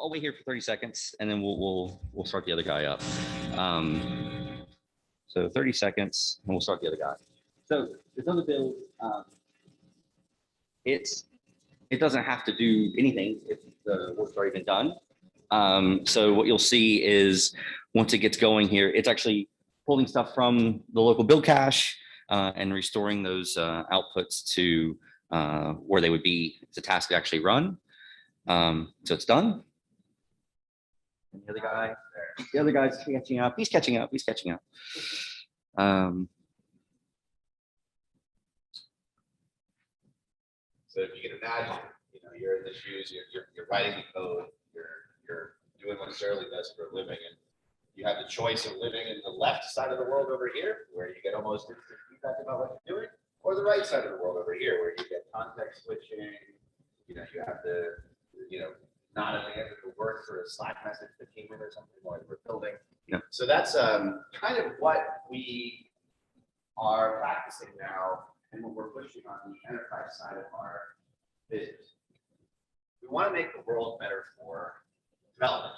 I'll wait here for 30 seconds and then we'll start the other guy up. So 30 seconds and we'll start the other guy. So it's on the build. It doesn't have to do anything if the work's already been done. So what you'll see is once it gets going here, it's actually pulling stuff from the local build cache and restoring those outputs to where they would be if the task to actually run. So it's done. And the other guy's catching up. He's catching up. He's catching up. So if you can imagine, you're in the shoes, you're writing the code, you're doing what Sterling does for a living, and you have the choice of living in the left side of the world over here, where you get almost instant feedback about what you're doing, or the right side of the world over here, where you get context switching. You have the, not abandon the work for a Slack message that came in or something while we're building. So that's kind of what we are practicing now and what we're pushing on the enterprise side of our business. We want to make the world better for developers.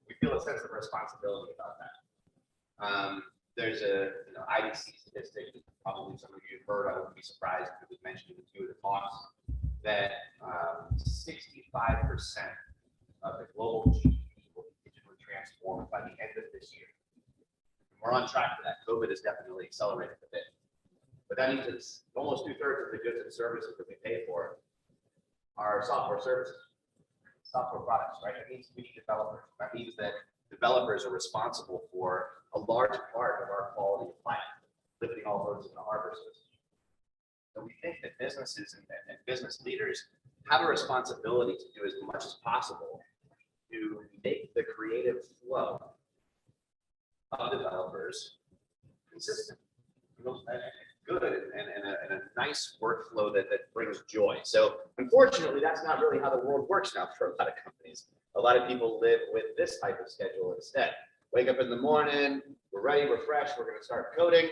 We feel a sense of responsibility about that. There's a IDC statistic that probably some of you have heard. I wouldn't be surprised if it was mentioned in 2 of the talks that 65% of the global GDP will be digitally transformed by the end of this year. We're on track for that. COVID has definitely accelerated a bit. But that means it's almost 2/3 of the goods and services that we pay for are software services, software products, right? That means we need developers. That means that developers are responsible for a large part of our quality of life, lifting all boats in the harbor system. So we think that businesses and business leaders have a responsibility to do as much as possible to make the creative flow of developers consistent, good, and a nice workflow that brings joy. So unfortunately, that's not really how the world works now for a lot of companies. A lot of people live with this type of schedule instead. Wake up in the morning, we're ready, we're fresh, we're going to start coding,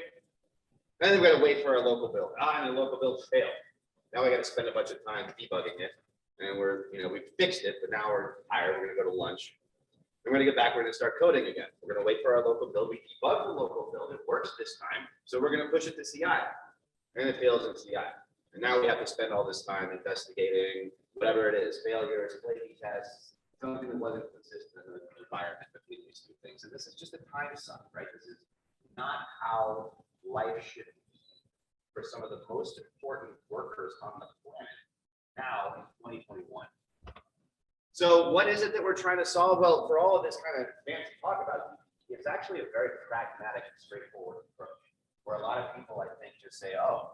and then we're going to wait for our local build. And the local build failed. Now we got to spend a bunch of time debugging it, and we fixed it, but now we're tired. We're going to go to lunch. We're going to get back. We're going to start coding again. We're going to wait for our local build. We debug the local build. It works this time, so we're going to push it to CI, and it fails in CI. And now we have to spend all this time investigating whatever it is, failures, flaky tests, something that wasn't consistent in the environment between these two things. And this is just a time suck, right? This is not how life should be for some of the most important workers on the planet now in 2021. So what is it that we're trying to solve? Well, for all of this kind of fancy talk about it, it's actually a very pragmatic and straightforward approach, where a lot of people, I think, just say, oh,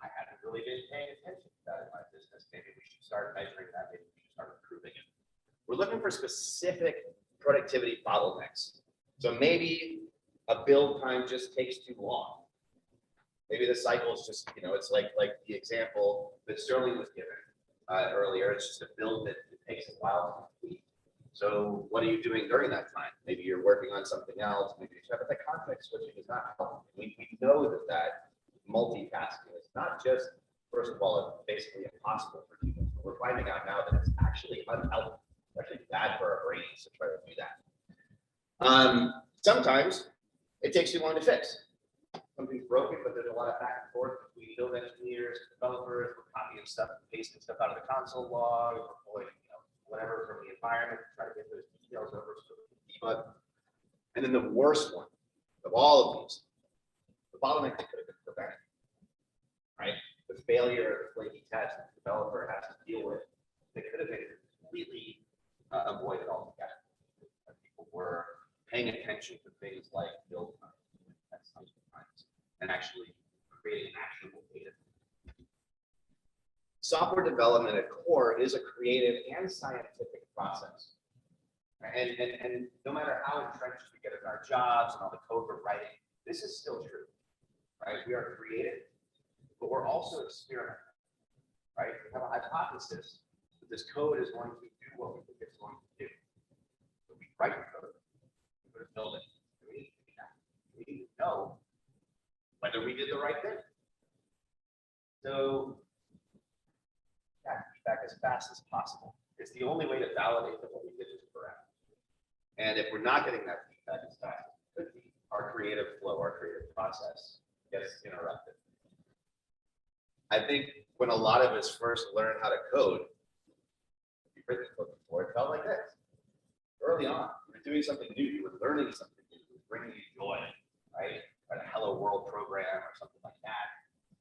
I haven't really been paying attention to that in my business. Maybe we should start measuring that. Maybe we should start improving it. We're looking for specific productivity bottlenecks. So maybe a build time just takes too long. Maybe the cycle is just, it's like the example that Sterling was given earlier. It's just a build that takes a while to complete. So what are you doing during that time? Maybe you're working on something else. Maybe but the context switching is not helpful. We know that multitasking is not just, first of all, basically impossible for people. But we're finding out now that it's actually unhealthy. It's actually bad for our brains to try to do that. Sometimes it takes too long to fix. Something's broken, but there's a lot of back and forth between build engineers, developers. We're copying stuff, pasting stuff out of the console log, we're pulling, whatever from the environment, try to get those details over so we can debug. And then the worst one of all of these, the bottleneck that could have been prevented, right? The failure of the flaky test that the developer has to deal with, that could have been completely avoided altogether. People were paying attention to things like build time and actually creating actionable data. Software development at core is a creative and scientific process. And no matter how entrenched we get in our jobs and all the code we're writing, this is still true, right? We are creative, but we're also experimental, right? We have a hypothesis that this code is going to do what we think it's going to do. So we write the code, we build it. We need to know whether we did the right thing. So feedback as fast as possible. It's the only way to validate that what we did is correct. And if we're not getting that feedback as fast as it could be, our creative flow, our creative process gets interrupted. I think when a lot of us first learned how to code, you've written code before, it felt like this. Early on, you were doing something new, you were learning something new, it was bringing you joy, right? A hello world program or something like that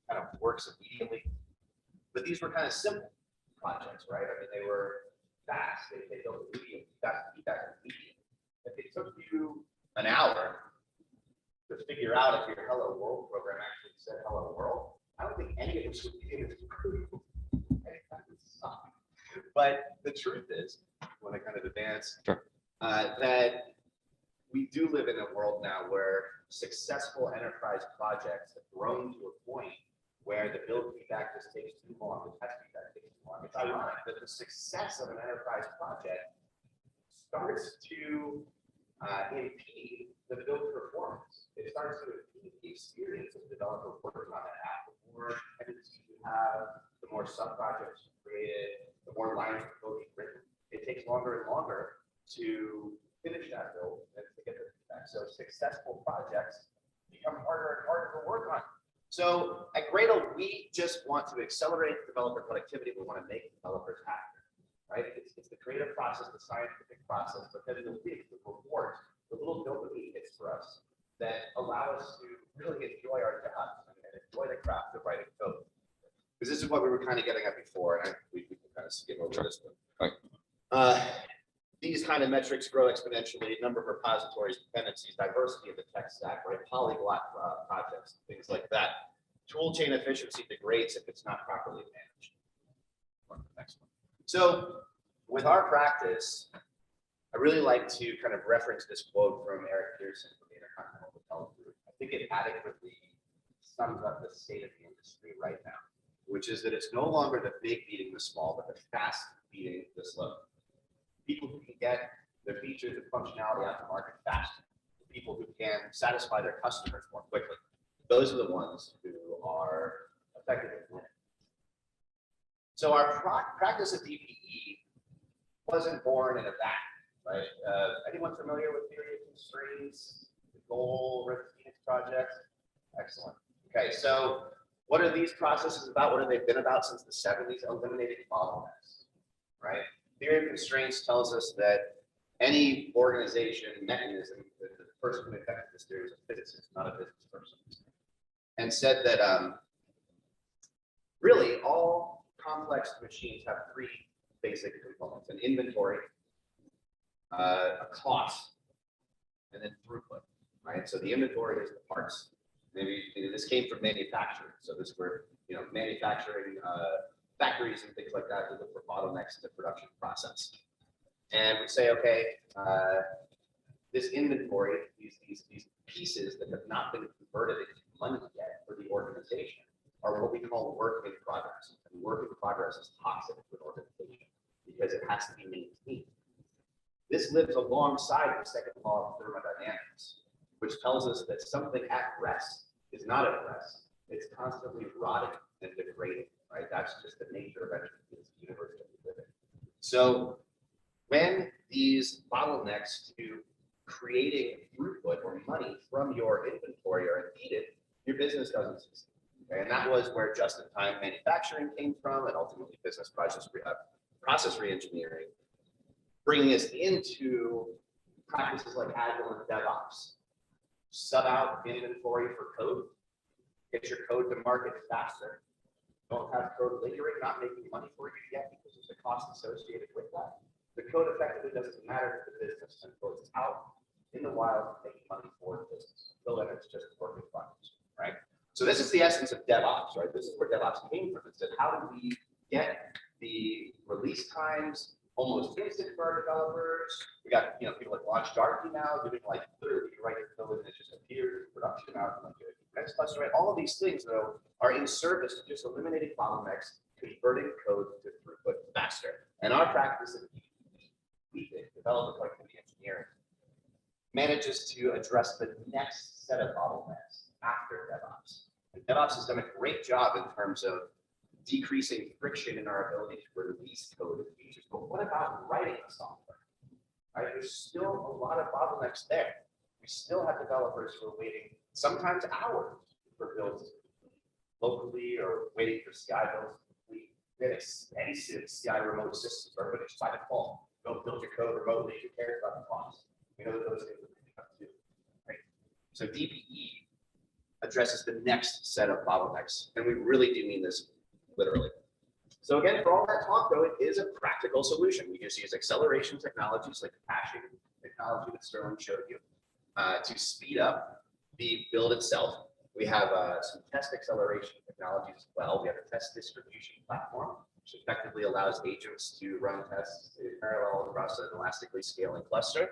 kind of works immediately. But these were kind of simple projects, right? I mean, they were fast, they built immediate, fast feedback immediate. If it took you an hour to figure out if your hello world program actually said hello world, I don't think any of us would be able to prove. But the truth is, when I kind of advance, Sure. That we do live in a world now where successful enterprise projects have grown to a point where the build feedback just takes too long, the test feedback takes too long. It's ironic that the success of an enterprise project starts to impede the build performance. It starts to impede the experience of the developer working on that app. The more tendency you have, the more sub-projects you created, the more lines of code you've written. It takes longer and longer to finish that build and to get the feedback. So successful projects become harder and harder to work on. So at Gradle, we just want to accelerate developer productivity. We want to make developers happier, right? It's the creative process, the scientific process, but then the rewards, the little dopamine hits for us that allow us to really enjoy our jobs and enjoy the craft of writing code. Because this is what we were kind of getting at before, and we can kind of skim over this one. Right. These kind of metrics grow exponentially, number of repositories, dependencies, diversity of the tech stack, right? Polyglot projects, things like that. Tool chain efficiency degrades if it's not properly managed. On the next one. So with our practice, I really like to kind of reference this quote from Eric Pearson from the Intercontinental Hotel Group. I think it adequately sums up the state of the industry right now, which is that it's no longer the big beating the small, but the fast beating the slow. People who can get their features and functionality out to market faster, people who can satisfy their customers more quickly. Those are the ones who are effective at winning. So our practice of DPE wasn't born in a vacuum, right? Anyone familiar with theory of constraints, the goal, Red Phoenix project? Excellent. Okay, so what are these processes about? What have they been about since the 70s? Eliminating bottlenecks, right? Theory of constraints tells us that any organization mechanism, the person who invented this theory was a physicist, not a business person, and said that really all complex machines have three basic components: an inventory, a cost, and then throughput, right? So the inventory is the parts. Maybe this came from manufacturing. So this were, manufacturing factories and things like that to look for bottlenecks in the production process. And we say, okay, this inventory, these pieces that have not been converted into money yet for the organization are what we call work in progress. And work in progress is toxic to an organization because it has to be maintained. This lives alongside the second law of thermodynamics, which tells us that something at rest is not at rest. It's constantly rotting and degrading, right? That's just the nature of this universe that we live in. So when these bottlenecks to creating throughput or money from your inventory are impeded, your business doesn't succeed. Okay? And that was where just-in-time manufacturing came from, and ultimately business process re-engineering, bringing us into practices like Agile and DevOps. Sub out inventory for code, get your code to market faster. Don't have code lingering, not making money for you yet because there's a cost associated with that. The code effectively doesn't matter to the business until it's out in the wild making money for the business. Until then, it's just work in progress, right? So this is the essence of DevOps, right? This is where DevOps came from. It said, how do we get the release times almost instant for our developers? We got people like LaunchDarkey now doing like literally you write your code and it just appears in production out like a cluster, right? All of these things though are in service to just eliminating bottlenecks, converting code to throughput faster. And our practice of developer productivity engineering manages to address the next set of bottlenecks after DevOps. And DevOps has done a great job in terms of decreasing friction in our ability to release code and features. But what about writing the software? Right? There's still a lot of bottlenecks there. We still have developers who are waiting sometimes hours for builds locally or waiting for CI builds to complete. We have expensive CI remote systems. Everybody's by default. Don't build your code remotely. Who cares about the cost? We know that those things are coming up too. Right? So DBE addresses the next set of bottlenecks, and we really do mean this literally. So again, for all that talk, though, it is a practical solution. We just use acceleration technologies like the caching technology that Sterling showed you to speed up the build itself. We have some test acceleration technologies as well. We have a test distribution platform, which effectively allows agents to run tests in parallel across an elastically scaling cluster.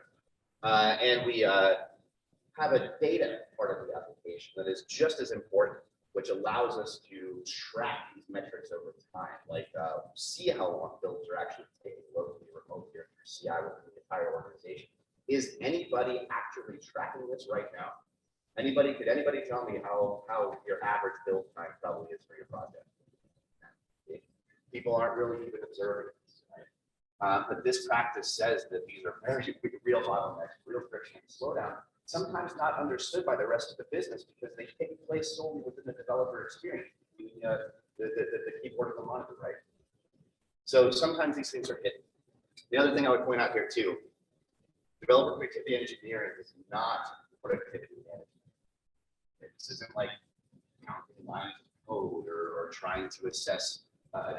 And we have a data part of the application that is just as important, which allows us to track these metrics over time, like see how long builds are actually taking locally, remotely, or through CI within the entire organization. Is anybody actually tracking this right now? Could anybody tell me how your average build time probably is for your project? People aren't really even observing this, right? But this practice says that these are very real bottlenecks, real friction, and slowdown, sometimes not understood by the rest of the business because they take place solely within the developer experience, the keyboard and the monitor, right? So sometimes these things are hidden. The other thing I would point out here too, developer productivity engineering is not productivity management. This isn't like counting lines of code or trying to assess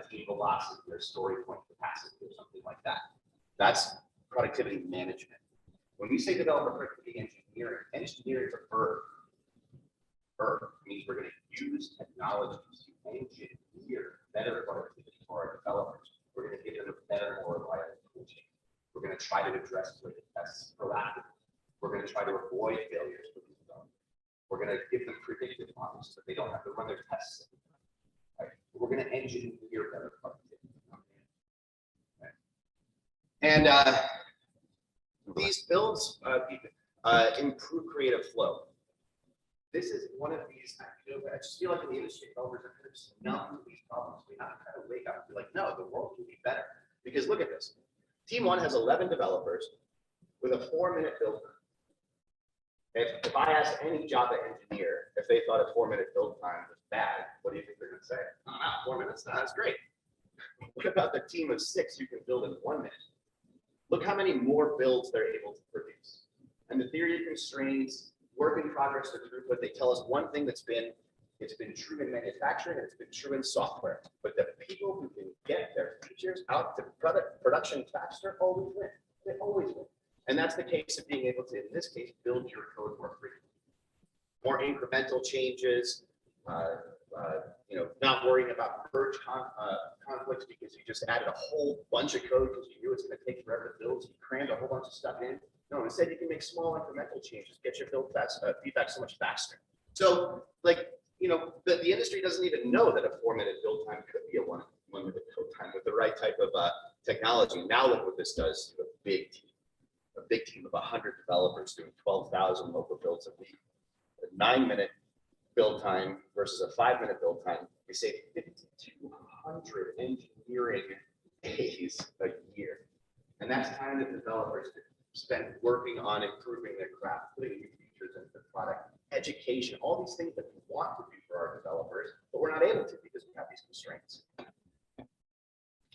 team velocity or story point capacity or something like that. That's productivity management. When we say developer productivity engineering, engineering is a verb. Verb means we're going to use technologies to engineer better productivity for our developers. We're going to give them a better, more reliable toolchain. We're going to try to address break tests proactively. We're going to try to avoid failures for these developers. We're going to give them predictive models so that they don't have to run their tests. Right? We're going to engineer better productivity. Right? And these builds improve creative flow. This is one of these, I just feel like in the industry, developers are kind of numb to these problems. We have to kind of wake up and be like, no, the world can be better. Because look at this. Team 1 has 11 developers with a 4-minute build time. If I asked any Java engineer if they thought a 4-minute build time was bad, what do you think they're going to say? Oh, no, 4 minutes, no, that's great. What about the team of 6 who can build in 1 minute? Look how many more builds they're able to produce. And the theory of constraints, work in progress to throughput, they tell us one thing it's been true in manufacturing and it's been true in software. But the people who can get their features out to production faster always win. They always win. And that's the case of being able to, in this case, build your code more frequently. More incremental changes, not worrying about merge conflicts because you just added a whole bunch of code because you knew it's going to take forever to build. So you crammed a whole bunch of stuff in. No, instead you can make small incremental changes, get your build feedback so much faster. So, the industry doesn't even know that a 4-minute build time could be a 1-minute build time with the right type of technology. Now look what this does to a big team of 100 developers doing 12,000 local builds a week. A 9-minute build time versus a 5-minute build time, we save 5,200 engineering days a year. And that's time that developers spend working on improving their craft, putting new features into the product, education, all these things that we want to do for our developers, but we're not able to because we have these constraints.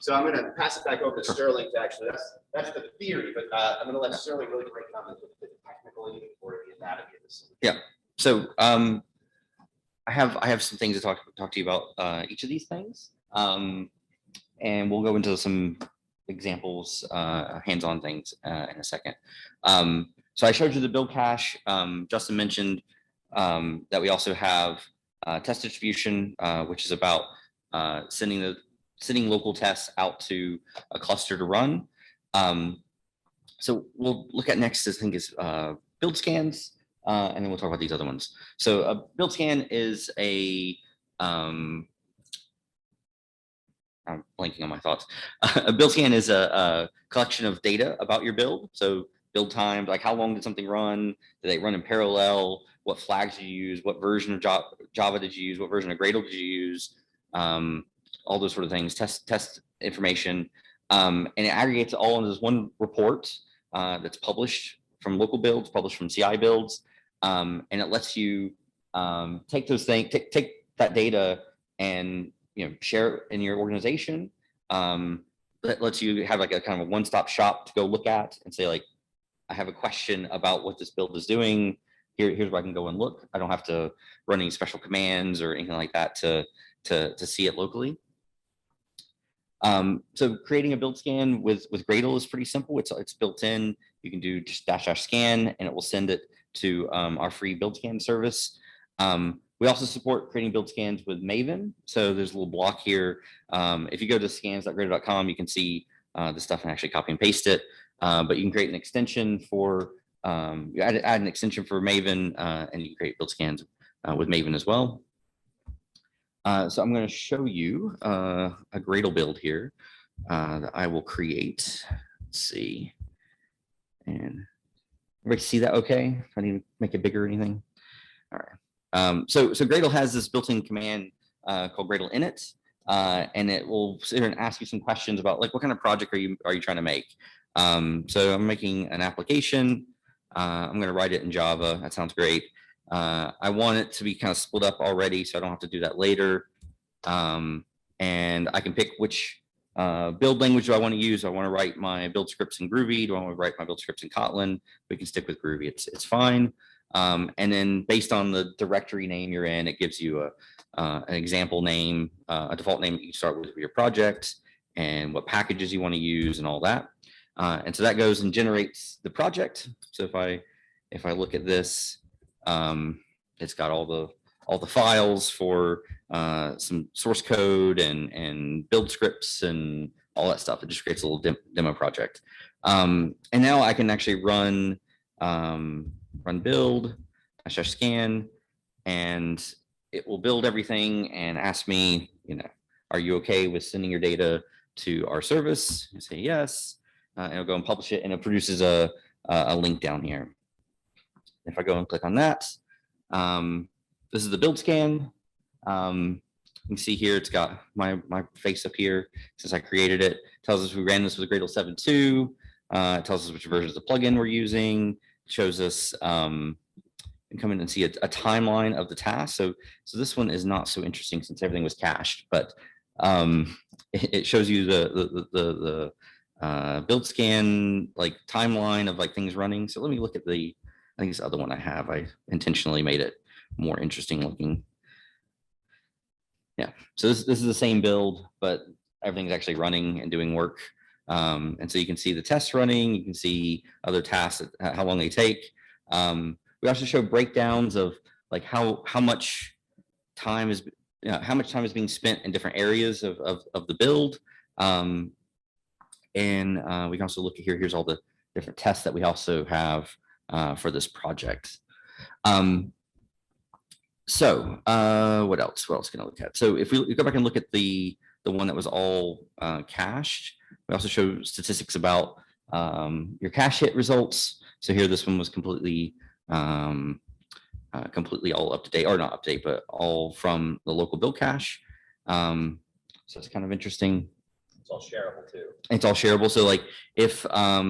So I'm going to pass it back over to Sterling to actually, that's the theory, but I'm going to let Sterling really break down the technical or the anatomy of this. Yeah. So I have some things to talk to you about each of these things, and we'll go into some examples, hands-on things in a second. So I showed you the build cache. Justin mentioned that we also have test distribution, which is about sending local tests out to a cluster to run. So we'll look at next, I think, is build scans, and then we'll talk about these other ones. So a build scan is I'm blanking on my thoughts. A build scan is a collection of data about your build. So build times, like how long did something run? Did they run in parallel? What flags did you use? What version of Java did you use? What version of Gradle did you use? all those sort of things, test information, and it aggregates it all into this one report that's published from local builds, published from CI builds, and it lets you take those things, take that data and share it in your organization. That lets you have like a kind of a one-stop shop to go look at and say, like, I have a question about what this build is doing. Here's where I can go and look. I don't have to run any special commands or anything like that to see it locally. So creating a build scan with Gradle is pretty simple. It's built in. You can do just --scan and it will send it to our free build scan service. We also support creating build scans with Maven. So there's a little block here. If you go to scans.gradle.com, you can see the stuff and actually copy and paste it. But you can create an extension for, you add an extension for Maven, and you can create build scans with Maven as well. So I'm going to show you a Gradle build here that I will create. Let's see. And everybody see that okay? If I need to make it bigger or anything? All right. So Gradle has this built-in command called Gradle init, and it will sit here and ask you some questions about, like, what kind of project are you trying to make? So I'm making an application. I'm going to write it in Java. That sounds great. I want it to be kind of split up already, so I don't have to do that later. And I can pick which build language do I want to use. Do I want to write my build scripts in Groovy? Do I want to write my build scripts in Kotlin? We can stick with Groovy. It's fine. And then based on the directory name you're in, it gives you an example name, a default name that you start with for your project, and what packages you want to use and all that. And so that goes and generates the project. So if I look at this, it's got all the files for some source code and build scripts and all that stuff. It just creates a little demo project. And now I can actually run build --scan, and it will build everything and ask me, are you okay with sending your data to our service? I say yes, and it'll go and publish it, and it produces a link down here. If I go and click on that, this is the build scan. You can see here it's got my face up here since I created it. It tells us we ran this with Gradle 7.2. It tells us which versions of the plugin we're using. Shows us and come in and see a timeline of the task. So this one is not so interesting since everything was cached, but it shows you the build scan like timeline of like things running. So let me look at I think this other one I have. I intentionally made it more interesting looking. Yeah, so this is the same build, but everything's actually running and doing work. And so you can see the tests running, you can see other tasks, how long they take. We also show breakdowns of like how much time is being spent in different areas of the build. And we can also look at here's all the different tests that we also have for this project. So what else can I look at? So if we go back and look at the one that was all cached, we also show statistics about your cache hit results. So here, this one was completely all up to date, or not up to date, but all from the local build cache. So it's kind of interesting. It's all shareable too. It's all shareable. So like if a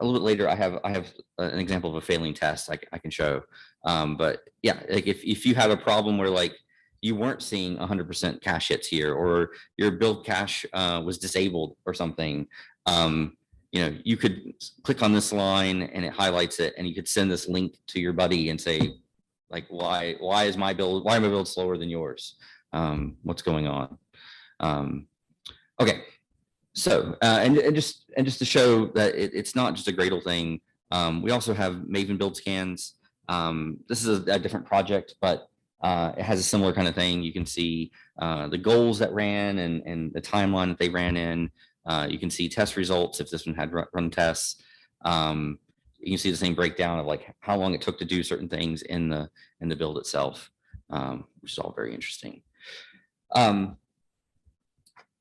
little bit later, I have an example of a failing test I can show. But yeah, like if you have a problem where like you weren't seeing 100% cache hits here, or your build cache was disabled or something, you could click on this line and it highlights it, and you could send this link to your buddy and say, like, why is my build slower than yours? What's going on? Okay. So, and just to show that it's not just a Gradle thing, we also have Maven build scans. This is a different project, but it has a similar kind of thing. You can see the goals that ran and the timeline that they ran in. You can see test results if this one had run tests. You can see the same breakdown of like how long it took to do certain things in the build itself, which is all very interesting.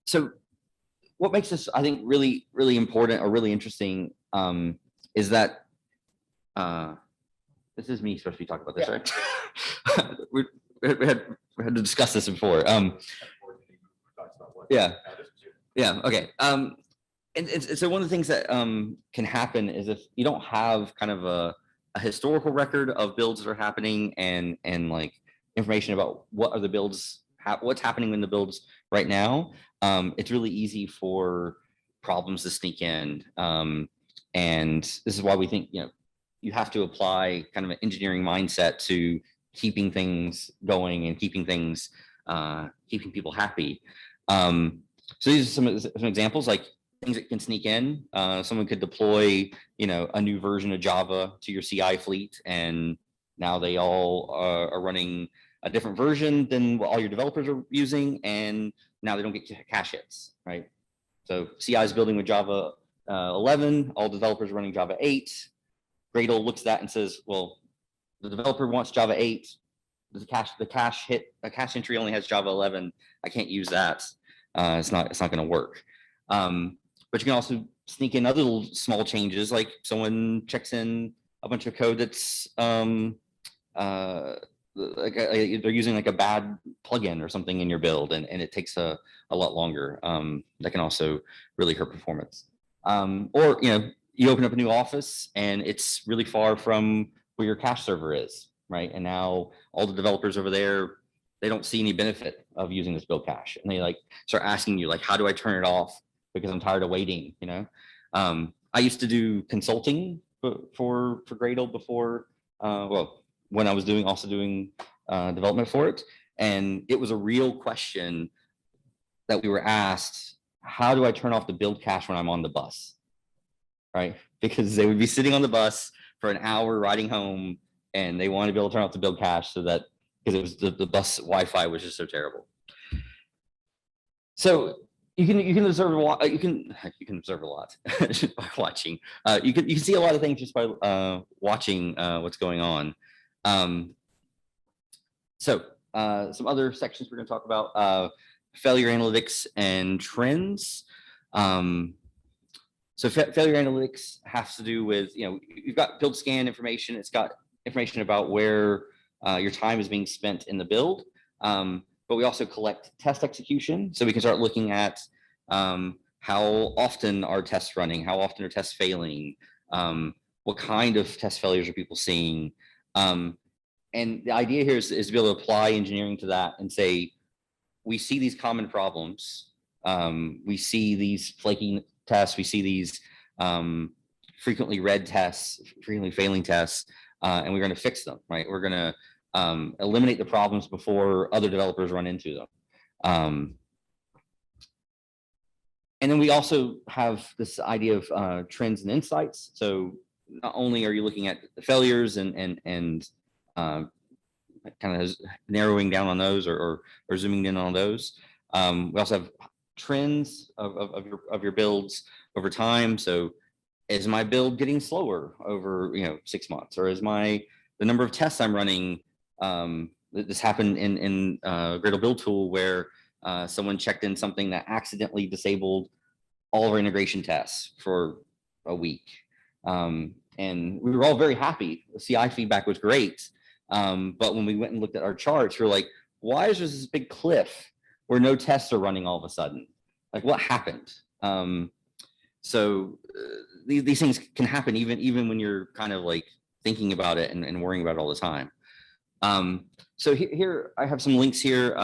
So what makes this, I think, really, really important or really interesting is that this is me supposed to be talking about this, right? we had to discuss this before. but Yeah. no, this was your- Yeah. Okay. And so one of the things that can happen is if you don't have kind of a historical record of builds that are happening and like information about what are the builds, what's happening in the builds right now, it's really easy for problems to sneak in. And this is why we think, you have to apply kind of an engineering mindset to keeping things going and keeping things, keeping people happy. So these are some examples, like things that can sneak in. Someone could deploy, a new version of Java to your CI fleet, and now they all are running a different version than what all your developers are using, and now they don't get cache hits, right? So CI is building with Java 11, all developers are running Java 8. Gradle looks at that and says, well, the developer wants Java 8. The cache entry only has Java 11. I can't use that. It's not going to work. But you can also sneak in other little small changes, like someone checks in a bunch of code that's they're using like a bad plugin or something in your build, and it takes a lot longer. That can also really hurt performance. Or you open up a new office and it's really far from where your cache server is, right? And now all the developers over there, they don't see any benefit of using this build cache, and they like start asking you like, how do I turn it off? Because I'm tired of waiting. I used to do consulting for Gradle before. When I was also doing development for it, and it was a real question that we were asked: how do I turn off the build cache when I'm on the bus? Right, because they would be sitting on the bus for an hour riding home, and they wanted to be able to turn off the build cache so that because it was the bus Wi-Fi was just so terrible. So you can observe a lot. You can observe a lot just by watching. You can see a lot of things just by watching what's going on. So some other sections we're going to talk about: failure analytics and trends. So failure analytics has to do with, you've got build scan information. It's got information about where your time is being spent in the build. But we also collect test execution. So we can start looking at how often are tests running, how often are tests failing, what kind of test failures are people seeing. And the idea here is to be able to apply engineering to that and say, we see these common problems. We see these flaking tests. We see these frequently read tests, frequently failing tests, and we're going to fix them, right? We're going to eliminate the problems before other developers run into them. And then we also have this idea of trends and insights. So not only are you looking at the failures and kind of narrowing down on those or zooming in on those. We also have trends of your builds over time. So is my build getting slower over 6 months, or is the number of tests I'm running? This happened in Gradle Build tool where someone checked in something that accidentally disabled all of our integration tests for a week. And we were all very happy. The CI feedback was great. But when we went and looked at our charts, we're like, why is there this big cliff where no tests are running all of a sudden? Like, what happened? So these things can happen even when you're kind of like thinking about it and worrying about it all the time. So here I have some links here.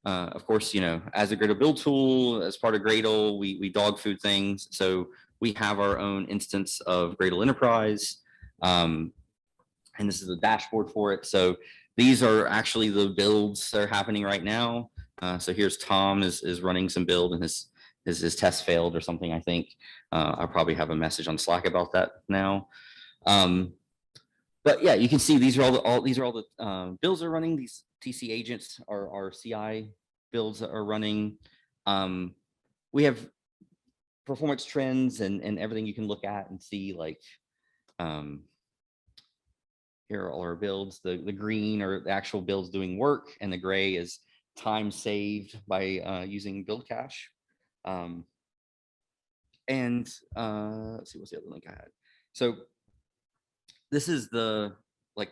Of course, as a Gradle Build tool, as part of Gradle, we dog food things. So we have our own instance of Gradle Enterprise. And this is the dashboard for it. So these are actually the builds that are happening right now. So here's Tom is running some build, and his test failed or something, I think. I'll probably have a message on Slack about that now. But yeah, you can see these are all the builds are running. These TC agents are CI builds that are running. We have performance trends and everything you can look at and see, like here are all our builds. The green are the actual builds doing work, and the gray is time saved by using build cache. Let's see, what's the other link I had? So this is the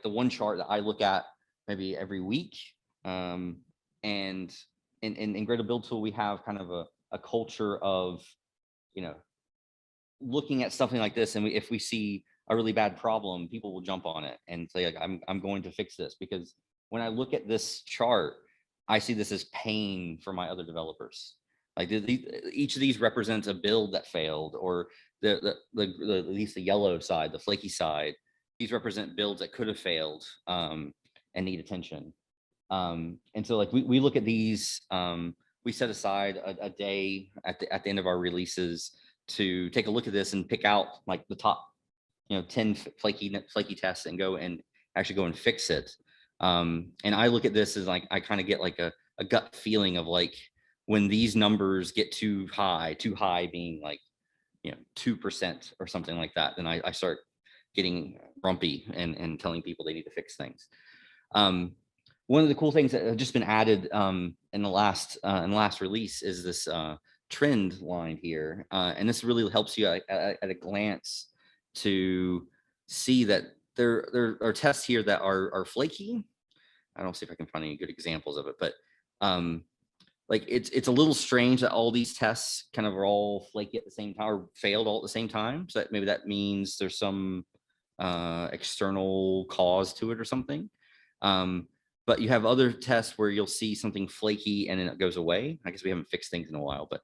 one chart that I look at maybe every week. And in Gradle Build tool, we have kind of a culture of, you know, looking at something like this, and if we see a really bad problem, people will jump on it and say, like, I'm going to fix this. Because when I look at this chart, I see this as pain for my other developers. Like each of these represents a build that failed, or at least the yellow side, the flaky side. These represent builds that could have failed and need attention. And so like we look at these, we set aside a day at the end of our releases to take a look at this and pick out like the top, 10 flaky tests and go and actually go and fix it. And I look at this as like, I kind of get like a gut feeling of like, when these numbers get too high being like, 2% or something like that, then I start getting grumpy and telling people they need to fix things. One of the cool things that have just been added in the last release is this trend line here, and this really helps you at a glance to see that there are tests here that are flaky. I don't see if I can find any good examples of it, but like it's a little strange that all these tests kind of are all flaky at the same time, or failed all at the same time. So maybe that means there's some external cause to it or something. But you have other tests where you'll see something flaky and then it goes away. I guess we haven't fixed things in a while, but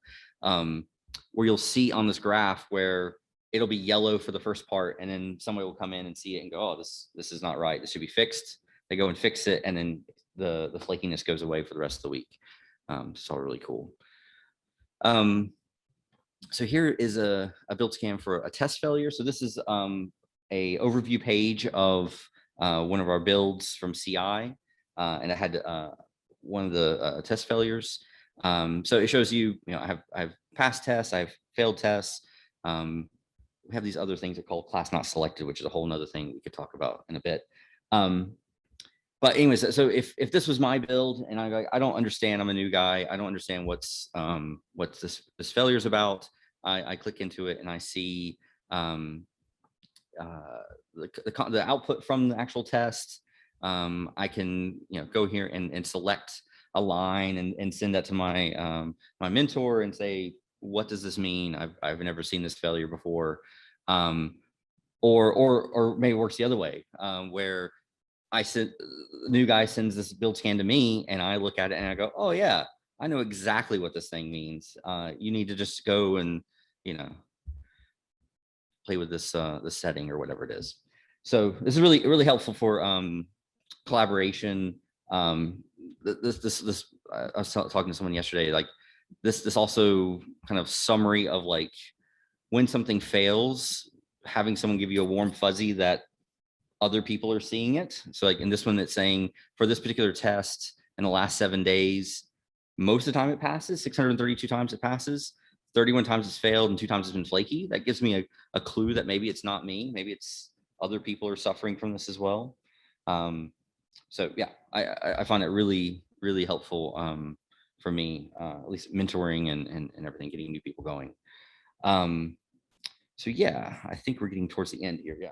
where you'll see on this graph where it'll be yellow for the first part, and then somebody will come in and see it and go, oh, this is not right. This should be fixed. They go and fix it, and then the flakiness goes away for the rest of the week. It's all really cool. So here is a build scan for a test failure. So this is a overview page of one of our builds from CI, and I had one of the test failures. So it shows you, I have passed tests, I have failed tests. We have these other things that are called class not selected, which is a whole nother thing we could talk about in a bit. But anyways, so if this was my build and I don't understand, I'm a new guy, I don't understand what's this failure is about. I click into it and I see the output from the actual test. I can go here and select a line and send that to my my mentor and say, what does this mean? I've never seen this failure before. Or maybe it works the other way, where the new guy sends this build scan to me and I look at it and I go, oh yeah, I know exactly what this thing means. You need to just go and, play with this this setting or whatever it is. So this is really helpful for collaboration. I was talking to someone yesterday, like this also kind of summary of like when something fails, having someone give you a warm fuzzy that other people are seeing it. So like in this one, it's saying for this particular test in the last 7 days, most of the time it passes, 632 times it passes, 31 times it's failed, and 2 times it's been flaky. That gives me a clue that maybe it's not me, maybe it's other people are suffering from this as well. So yeah, I find it really helpful for me, at least mentoring and everything, getting new people going. So yeah, I think we're getting towards the end here. Yeah.